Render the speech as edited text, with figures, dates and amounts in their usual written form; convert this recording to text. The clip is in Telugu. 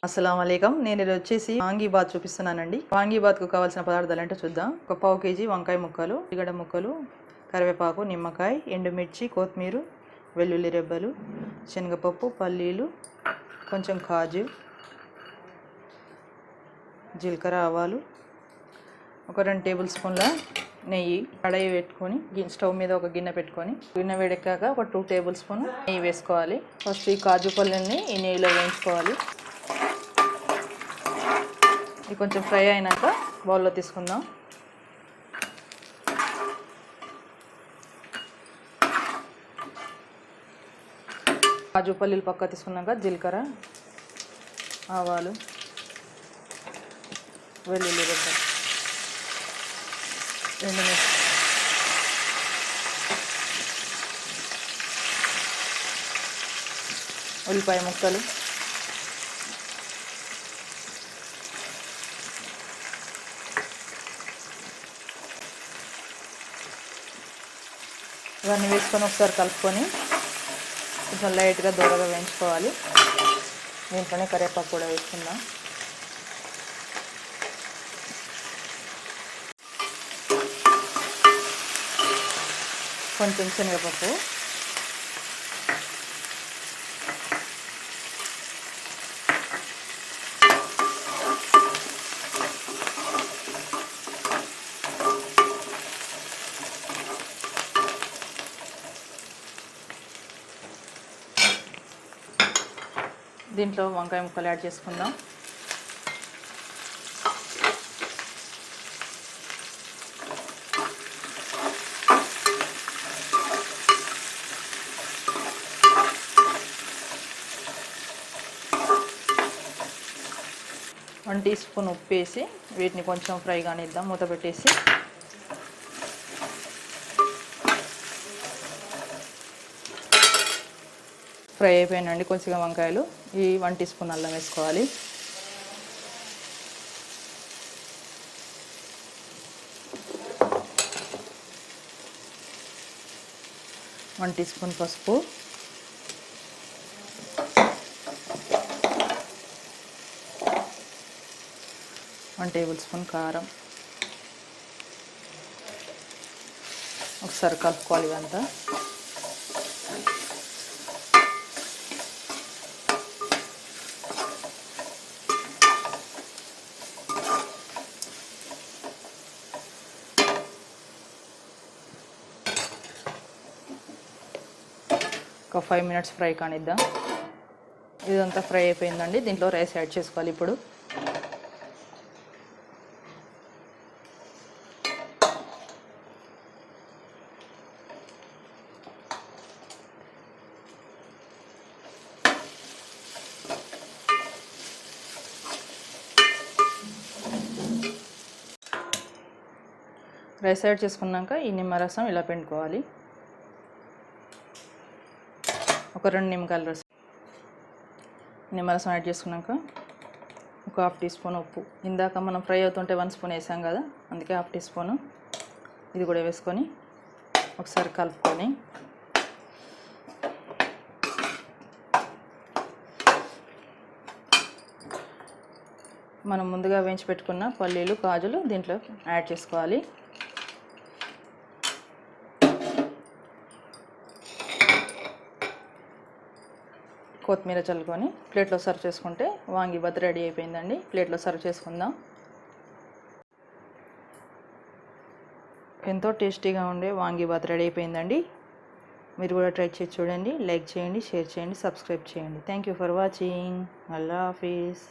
అస్సలాముఅలైకుం. నేను ఈరోజు వచ్చేసి వాంగీబాత్ చూపిస్తున్నానండి. వాంగీబాత్కు కావాల్సిన పదార్థాలు ఏంటో చూద్దాం. ఒక పావు కేజీ వంకాయ ముక్కలు, ఉల్లిగడ్డ ముక్కలు, కరివేపాకు, నిమ్మకాయ, ఎండుమిర్చి, కొత్తిమీర, వెల్లుల్లి రెబ్బలు, శనగపప్పు, పల్లీలు, కొంచెం కాజు, జీలకర్ర, ఆవాలు, ఒక 2 టేబుల్ స్పూన్ల నెయ్యి. కడాయి పెట్టుకొని స్టవ్ మీద ఒక గిన్నె పెట్టుకొని గిన్నె వేడెక్కాక ఒక 2 టేబుల్ స్పూన్ నెయ్యి వేసుకోవాలి. ఫస్ట్ ఈ కాజు పల్లీని ఈ నెయ్యిలో వేయించుకోవాలి. ఇది కొంచెం ఫ్రై అయినాక బౌల్లో తీసుకుందాం. కాజు పల్లీలు పక్క తీసుకున్నాక జీలకర్ర, ఆవాలు, వెల్లుల్లి రెబ్బ, ఎండుమిర్చి, ఉల్లిపాయ ముక్కలు, ఇవన్నీ వేసుకొని ఒకసారి కలుపుకొని కొంచెం లైట్గా దూరగా వేయించుకోవాలి. దీంట్లోనే కరివేపాకు కూడా వేసుకుందాం. కొంచెం శనగపప్పు, దీంట్లో వంకాయ ముక్కలు యాడ్ చేసుకుందాం. వన్ టీ స్పూన్ ఉప్పు వేసి వీటిని కొంచెం ఫ్రై కానిద్దాం. మూత పెట్టేసి ఫ్రై అయిపోయినండి కొంచెం వంకాయలు. ఈ 1 టీ స్పూన్ అల్లం వేసుకోవాలి. వన్ టీ స్పూన్ పసుపు, 1 టేబుల్ స్పూన్ కారం. ఒకసారి కలుపుకోవాలి ఇవంతా. ఒక 5 మినిట్స్ ఫ్రై కానిద్దాం. ఇదంతా ఫ్రై అయిపోయిందండి. దీంట్లో రైస్ యాడ్ చేసుకోవాలి. ఇప్పుడు రైస్ యాడ్ చేసుకున్నాక ఈ నిమ్మరసం ఇలా పిండుకోవాలి. ఒక 2 నిమ్మకాయల రసం, నిమ్మరసం యాడ్ చేసుకున్నాక ఒక 1/2 టీ స్పూన్ ఉప్పు. ఇందాక మనం ఫ్రై అవుతుంటే 1 స్పూన్ వేసాం కదా, అందుకే 1/2 టీ స్పూను ఇది కూడా వేసుకొని ఒకసారి కలుపుకొని మనం ముందుగా వేయించి పెట్టుకున్న పల్లీలు, కాజులు దీంట్లో యాడ్ చేసుకోవాలి. కొత్తిమీర చల్లుకొని ప్లేట్లో సర్వ్ చేసుకుంటే వాంగీబాత్ రెడీ అయిపోయిందండి. ప్లేట్లో సర్వ్ చేసుకుందాం. ఎంతో టేస్టీగా ఉండే వాంగీబాత్ రెడీ అయిపోయిందండి. మీరు కూడా ట్రై చేసి చూడండి. లైక్ చేయండి, షేర్ చేయండి, సబ్స్క్రైబ్ చేయండి. Thank you for watching. Allah Hafeez.